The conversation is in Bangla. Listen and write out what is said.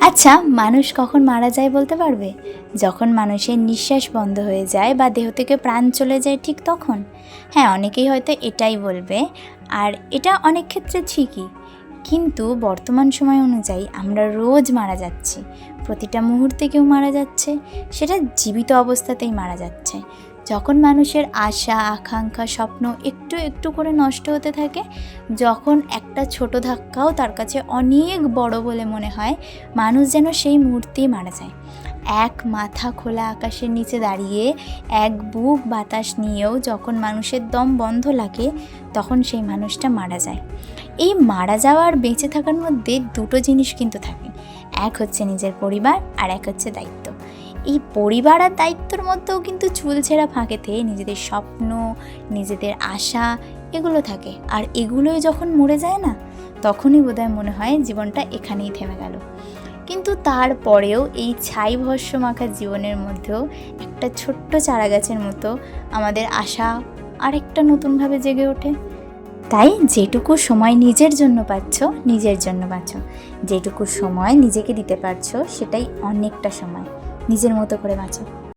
আচ্ছা, মানুষ কখন মারা যায় বলতে পারবে? যখন মানুষের নিঃশ্বাস বন্ধ হয়ে যায় বা দেহ থেকে প্রাণ চলে যায়, ঠিক তখন। হ্যাঁ, অনেকেই হয়তো এটাই বলবে, আর এটা অনেক ক্ষেত্রে ঠিকই। কিন্তু বর্তমান সময় অনুযায়ী আমরা রোজ মারা যাচ্ছি, প্রতিটা মুহূর্তে কেউ মারা যাচ্ছে, সেটা জীবিত অবস্থাতেই মারা যাচ্ছে। যখন মানুষের আশা, আকাঙ্ক্ষা, স্বপ্ন একটু একটু করে নষ্ট হতে থাকে, যখন একটা ছোট ধাক্কাও তার কাছে অনেক বড় বলে মনে হয়, মানুষ যেন সেই মুহূর্তেই মারা যায়। এক মাথা খোলা আকাশের নিচে দাঁড়িয়ে এক বুক বাতাস নিয়েও যখন মানুষের দম বন্ধ লাগে, তখন সেই মানুষটা মারা যায়। এই মারা যাওয়া আর বেঁচে থাকার মধ্যে দুটো জিনিস কিন্তু থাকে। এক হচ্ছে নিজের পরিবার, আর এক হচ্ছে দায়িত্ব। এই পরিবার আর দায়িত্বর মধ্যেও কিন্তু চুলছেঁড়া ফাঁকেতে নিজেদের স্বপ্ন, নিজেদের আশা, এগুলো থাকে। আর এগুলোই যখন মরে যায় না, তখনই বোধহয় মনে হয় জীবনটা এখানেই থেমে গেল। কিন্তু তারপরেও এই ছাই ভস্য মাখা জীবনের মধ্যেও একটা ছোট্ট চারা গাছের মতো আমাদের আশা আরেকটা নতুনভাবে জেগে ওঠে। তাই যেটুকু সময় নিজের জন্য পাচ্ছ, নিজের জন্য বাঁচো। যেটুকু সময় নিজেকে দিতে পারছো, সেটাই অনেকটা সময়। নিজের মতো করে বাঁচো।